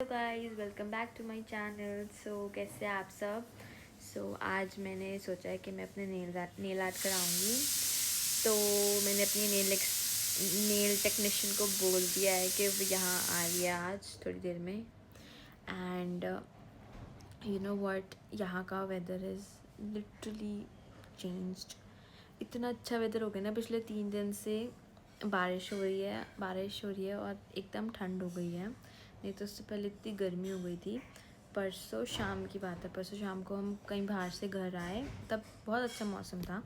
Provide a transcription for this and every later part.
Guys, welcome back to my channel. कैसे हैं आप सब। आज मैंने सोचा है कि मैं अपने नेल आर्ट कराऊंगी। तो मैंने अपनी नेल टेक्नीशियन को बोल दिया है कि वो यहाँ आ रही है आज थोड़ी देर में। एंड यू नो व्हाट, यहाँ का वेदर इज़ लिटरली चेंज्ड। इतना अच्छा वेदर हो गया ना, पिछले 3 दिन से बारिश हो रही है और एकदम ठंड हो गई है। नहीं तो उससे पहले इतनी गर्मी हो गई थी। परसों शाम की बात है, परसों शाम को हम कहीं बाहर से घर आए, तब बहुत अच्छा मौसम था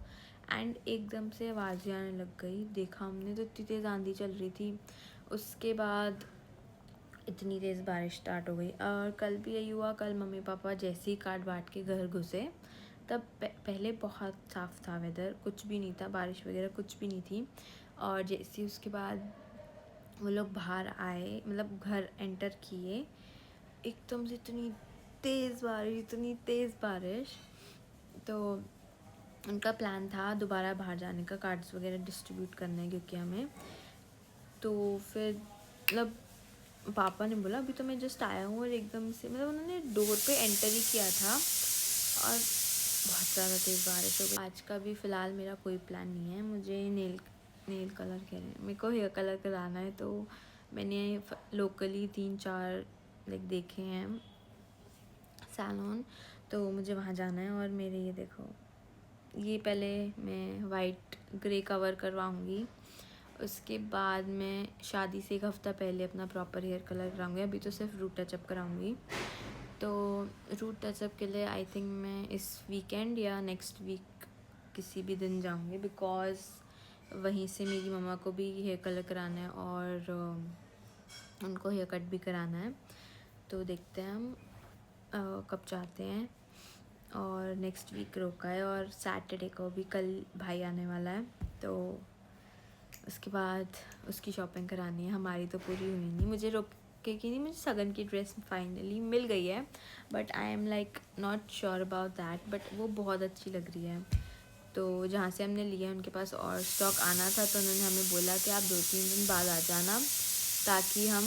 एंड एकदम से आवाज़ें आने लग गई। देखा हमने तो इतनी तेज़ आंधी चल रही थी। उसके बाद इतनी तेज़ बारिश स्टार्ट हो गई। और कल भी यही हुआ। कल मम्मी पापा जैसे ही काट बांट के घर घुसे, तब पहले बहुत साफ़ था वेदर, कुछ भी नहीं था, बारिश वगैरह कुछ भी नहीं थी। और जैसे ही उसके बाद वो लोग बाहर आए, मतलब घर एंटर किए, एकदम से इतनी तेज़ बारिश। तो उनका प्लान था दोबारा बाहर जाने का, कार्ड्स वगैरह डिस्ट्रीब्यूट करने, क्योंकि हमें तो फिर मतलब पापा ने बोला अभी तो मैं जस्ट आया हूँ, और एकदम से मतलब उन्होंने डोर पे एंटर ही किया था और बहुत ज़्यादा तेज़ बारिश हो गई। आज का भी फ़िलहाल मेरा कोई प्लान नहीं है। मुझे नेल कलर कह रहे हैं, मेरे को हेयर कलर कराना है। तो मैंने लोकली 3-4 लाइक देखे हैं सैलून, तो मुझे वहाँ जाना है। और मेरे ये देखो, ये पहले मैं वाइट ग्रे कवर करवाऊँगी, उसके बाद मैं शादी से 1 हफ़्ता पहले अपना प्रॉपर हेयर कलर कराऊँगी। अभी तो सिर्फ रूट टचअप कराऊँगी। तो रूट टचअप के लिए आई थिंक मैं इस वीकेंड या नेक्स्ट वीक किसी भी दिन जाऊँगी, बिकॉज़ वहीं से मेरी मम्मा को भी हेयर कलर कराना है और उनको हेयर कट भी कराना है। तो देखते हैं हम कब जाते हैं। और नेक्स्ट वीक रोका है, और सैटरडे को भी कल भाई आने वाला है, तो उसके बाद उसकी शॉपिंग करानी है। हमारी तो पूरी हुई नहीं, मुझे रोकेगी नहीं। मुझे सगन की ड्रेस फाइनली मिल गई है, but I am like not sure about that, but वो बहुत अच्छी लग रही है। तो जहाँ से हमने लिया उनके पास और स्टॉक आना था, तो उन्होंने हमें बोला कि आप 2-3 दिन बाद आ जाना, ताकि हम,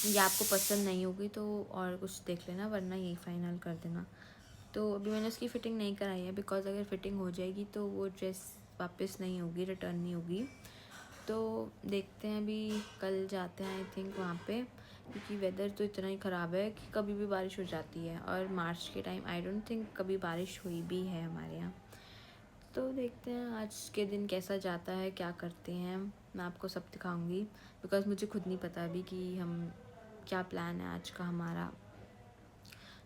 ये आपको पसंद नहीं होगी तो और कुछ देख लेना, वरना यही फ़ाइनल कर देना। तो अभी मैंने उसकी फ़िटिंग नहीं कराई है, बिकॉज़ अगर फ़िटिंग हो जाएगी तो वो ड्रेस वापस नहीं होगी, रिटर्न नहीं होगी। तो देखते हैं, अभी कल जाते हैं आई थिंक वहाँ पे, क्योंकि वेदर तो इतना ही ख़राब है कि कभी भी बारिश हो जाती है। और मार्च के टाइम आई डोंट थिंक कभी बारिश हुई भी है हमारे यहाँ। तो देखते हैं आज के दिन कैसा जाता है, क्या करते हैं, मैं आपको सब दिखाऊंगी, बिकॉज़ मुझे खुद नहीं पता अभी कि हम क्या प्लान है आज का हमारा।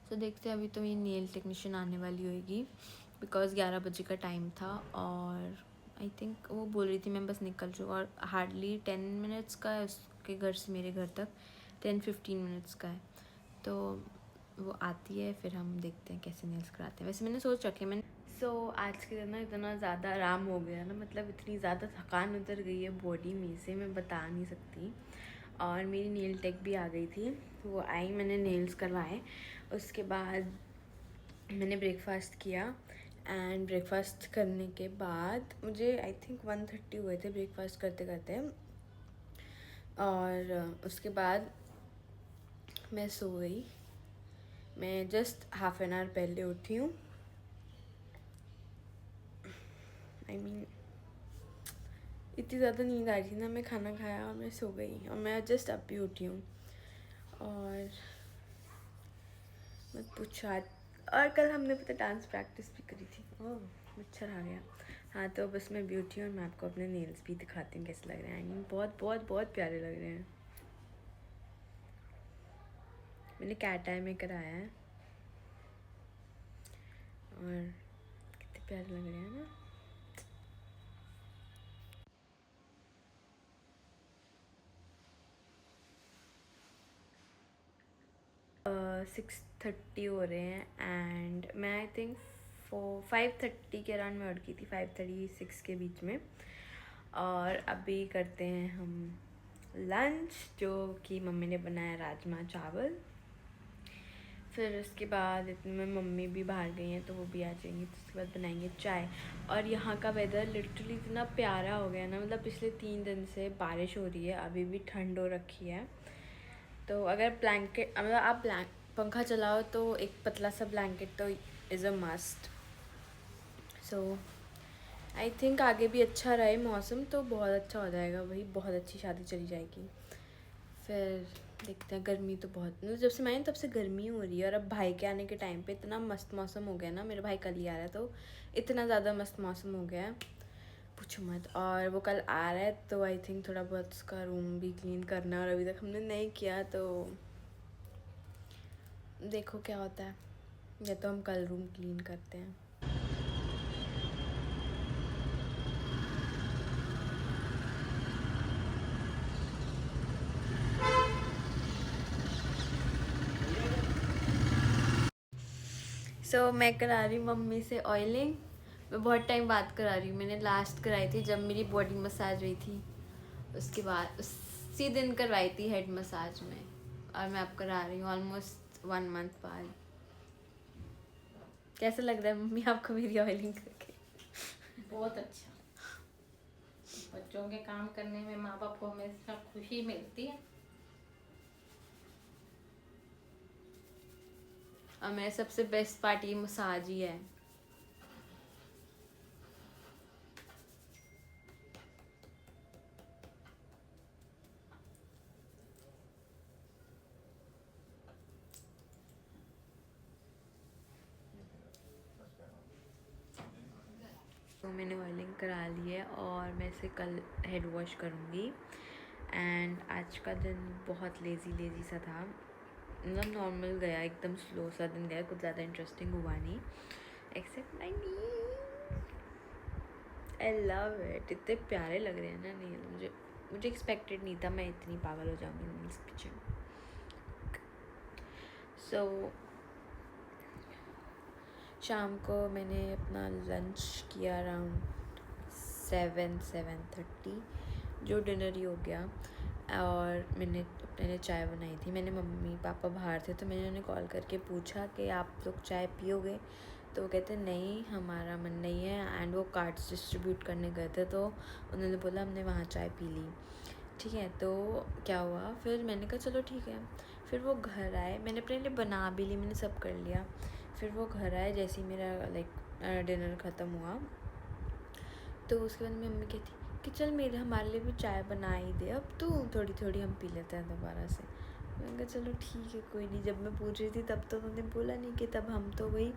तो देखते हैं, अभी तो मेरी नेल टेक्नीशियन आने वाली होगी, बिकॉज़ 11 बजे का टाइम था। और आई थिंक वो बोल रही थी मैं बस निकल जाऊँ, और हार्डली 10 मिनट्स का है उसके घर से मेरे घर तक, 10-15 मिनट्स का है। तो वो आती है, फिर हम देखते हैं कैसे नेल्स कराते हैं। वैसे मैंने सोच रखे, मैंने आज के दिन ना इतना ज़्यादा आराम हो गया ना, मतलब इतनी ज़्यादा थकान उतर गई है बॉडी में से, मैं बता नहीं सकती। और मेरी नेल टेक भी आ गई थी, तो वो आई, मैंने नेल्स करवाए। उसके बाद मैंने ब्रेकफास्ट किया, एंड ब्रेकफास्ट करने के बाद मुझे आई थिंक 1:30 हुए थे ब्रेकफास्ट करते करते। और उसके बाद मैं सो गई। मैं जस्ट हाफ एन आवर पहले उठी हूँ। आई मीन इतनी ज़्यादा नींद आ रही थी ना, मैं खाना खाया और मैं सो गई, और मैं जस्ट अब भी उठी हूँ। और मत पूछो आज। और कल हमने पता डांस प्रैक्टिस भी करी थी। ओह, मच्छर आ गया। हाँ, तो बस मैं भी उठी हूँ, और मैं आपको अपने नेल्स भी दिखाती हूँ कैसे लग रहे हैं। आई मीन बहुत बहुत बहुत प्यारे लग रहे हैं। मैंने कैट आई में कराया है, और कितने प्यारे लग रहे हैं ना। 6:30 हो रहे हैं, एंड मैं आई थिंक 5:30 के अराउंड में उठ गई थी, 5:36 के बीच में। और अभी करते हैं हम लंच, जो कि मम्मी ने बनाया राजमा चावल। फिर उसके बाद इतने में मम्मी भी बाहर गई हैं, तो वो भी आ जाएंगी, तो उसके बाद बनाएंगे चाय। और यहाँ का वेदर लिटरली इतना प्यारा हो गया ना, मतलब पिछले 3 दिन से बारिश हो रही है, अभी भी ठंड हो रखी है। तो अगर ब्लैंकेट मतलब आप पंखा चलाओ तो एक पतला सा ब्लैंकेट तो is a must. So I think आगे भी अच्छा रहे मौसम तो बहुत अच्छा हो जाएगा, वही बहुत अच्छी शादी चली जाएगी। फिर देखते हैं, गर्मी तो बहुत मतलब जब से मैं आई तब से गर्मी हो रही है, और अब भाई के आने के टाइम पे इतना मस्त मौसम हो गया ना, मेरा भाई कल ही आ रहा है तो इतना ज़्यादा मस्त मौसम हो गया है पूछो मत। और वो कल आ रहा है तो आई थिंक थोड़ा बहुत उसका रूम भी क्लीन करना है, और अभी तक हमने नहीं किया तो देखो क्या होता है, या तो हम कल रूम क्लीन करते हैं। मैं करा रही मम्मी से ऑयलिंग। मैं बहुत टाइम बाद करा रही हूँ, मैंने लास्ट कराई थी जब मेरी बॉडी मसाज हुई थी, उसके बाद उसी दिन करवाई थी हेड मसाज में, और मैं अब करा रही हूँ ऑलमोस्ट 1 मंथ बाद। कैसा लग रहा है मम्मी आपको मेरी ऑयलिंग करके? बहुत अच्छा। बच्चों के काम करने में माँ बाप को हमेशा खुशी मिलती है। और मेरा सबसे बेस्ट पार्ट ये मसाज ही है। तो मैंने ऑयलिंग करा ली है और मैं इसे कल हेड वॉश करूँगी। एंड आज का दिन बहुत लेज़ी सा था, मतलब नॉर्मल गया, एकदम स्लो सा दिन गया, कुछ ज़्यादा इंटरेस्टिंग हुआ नहीं except my knee. I love it, इतने प्यारे लग रहे हैं ना नेल, मुझे एक्सपेक्टेड नहीं था मैं इतनी पागल हो जाऊँगी नेल्स पीछे। शाम को मैंने अपना लंच किया अराउंड 7-7:30, जो डिनर ही हो गया। और मैंने अपने लिए चाय बनाई थी। मैंने मम्मी पापा बाहर थे तो मैंने उन्हें कॉल करके पूछा कि आप लोग चाय पियोगे, तो वो कहते नहीं हमारा मन नहीं है। एंड वो कार्ड्स डिस्ट्रीब्यूट करने गए थे तो उन्होंने बोला हमने वहाँ चाय पी ली, ठीक है। तो क्या हुआ, फिर मैंने कहा चलो ठीक है। फिर वो घर आए, मैंने अपने लिए बना भी ली, मैंने सब कर लिया। फिर वो घर आए, जैसे ही मेरा डिनर ख़त्म हुआ तो उसके बाद मेरी मम्मी कहती कि चल हमारे लिए भी चाय बना ही दे, अब तो थोड़ी थोड़ी हम पी लेते हैं दोबारा से। मैंने कहा चलो ठीक है कोई नहीं। जब मैं पूछ रही थी तब तो उन्होंने बोला नहीं कि तब हम तो वही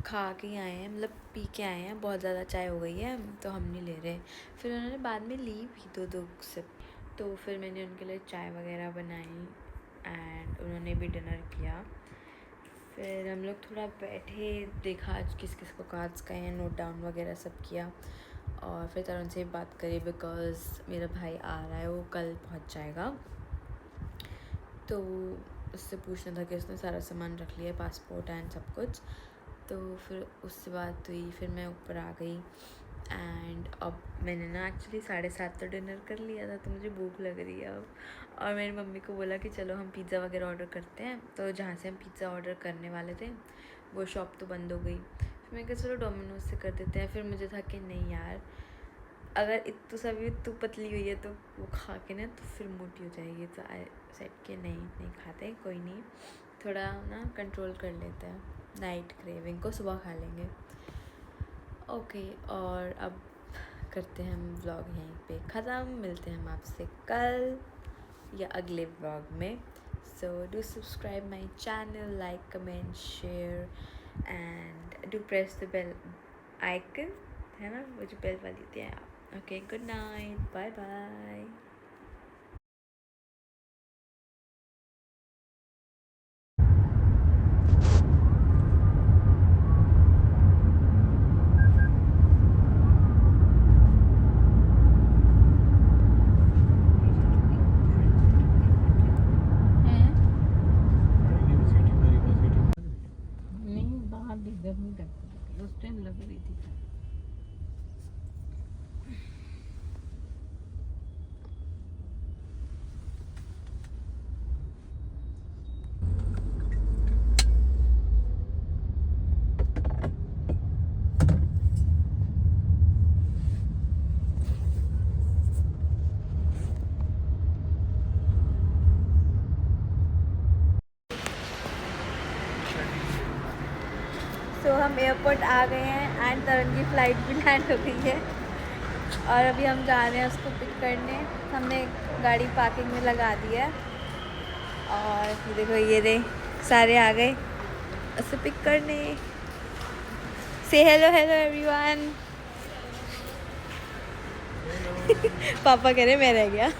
खा के आए हैं, मतलब पी के आए हैं, बहुत ज़्यादा चाय हो गई है तो हम नहीं ले रहे। फिर उन्होंने बाद में ली भी दो सिप। तो फिर मैंने उनके लिए चाय वगैरह बनाई एंड उन्होंने भी डिनर किया। फिर हम लोग थोड़ा बैठे, देखा आज किस किस को कार्ड्स गए हैं, नोट डाउन वगैरह सब किया। और फिर तरुण से बात करी बिकॉज़ मेरा भाई आ रहा है, वो कल पहुंच जाएगा, तो उससे पूछना था कि उसने सारा सामान रख लिया, पासपोर्ट एंड सब कुछ। तो फिर उससे बात हुई, फिर मैं ऊपर आ गई। एंड अब मैंने ना एक्चुअली 7:30 तो डिनर कर लिया था, तो मुझे भूख लग रही है अब। और मेरी मम्मी को बोला कि चलो हम पिज़्ज़ा वगैरह ऑर्डर करते हैं। तो जहाँ से हम पिज़्ज़ा ऑर्डर करने वाले थे वो शॉप तो बंद हो गई। फिर मैंने कहा चलो डोमिनोज से कर देते हैं। फिर मुझे था कि नहीं यार, अगर इतनी सभी तू पतली हुई है तो वो खा के ना तो फिर मोटी हो जाएगी। तो आई सेड कि नहीं खाते, कोई नहीं, थोड़ा ना कंट्रोल कर लेते हैं, नाइट क्रेविंग को सुबह खा लेंगे। ओके, और अब करते हैं हम व्लॉग यहीं पे ख़त्म। मिलते हैं हम आपसे कल या अगले व्लॉग में। So do subscribe my channel, like comment share and do press the bell icon, है ना वो जो बेल वाली होती है। Okay, good night, bye bye. नहीं बाहर भी गर्मी लगती है, उस टाइम लग रही थी। तो हम एयरपोर्ट आ गए हैं एंड तरुण की फ़्लाइट भी लैंड हो गई है और अभी हम जा रहे हैं उसको पिक करने। हमने गाड़ी पार्किंग में लगा दी है और ये देखो ये रे सारे आ गए उसे पिक करने। से हेलो हेलो एवरीवन। पापा कह रहे मैं रह गया।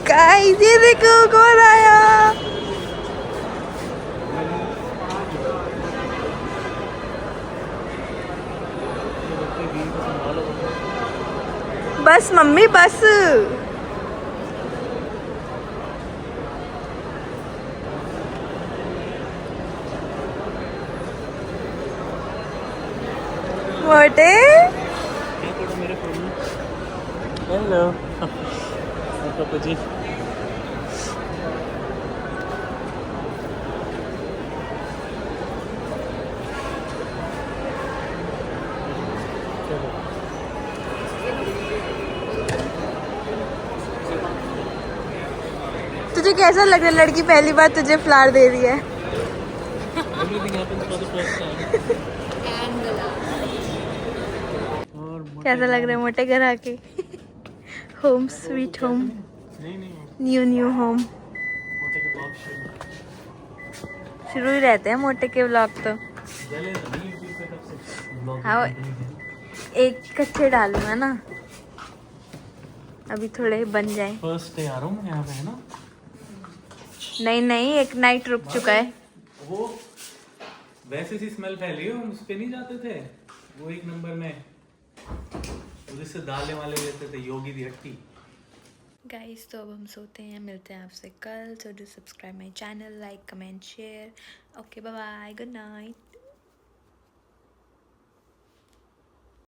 गाइस ये देखो कौन आया। बस मम्मी बस। मोटे हेलो पापा जी। तुझे कैसा लग रहा है लड़की पहली बार तुझे फ्लावर दे रही है? कैसा लग रहा है मोटे घर आके? Home sweet home, new home. शुरू ही रहते हैं मोटे के व्लॉग तो। हाँ एक कच्चे डालूंगा ना, अभी थोड़े बन जाए। फर्स्ट डे आ रहा हूँ मैं यहाँ पे, है ना? नहीं एक नाइट रुक चुका है। वो वैसे सी स्मेल फैली है, हम उस पे नहीं जाते थे वो एक नंबर में, जिससे दालें वाले लेते थे, योगी दी हट्टी। गाइस तो अब हम सोते हैं, मिलते हैं आपसे कल। So do subscribe my channel, like comment share. Okay bye bye, good night.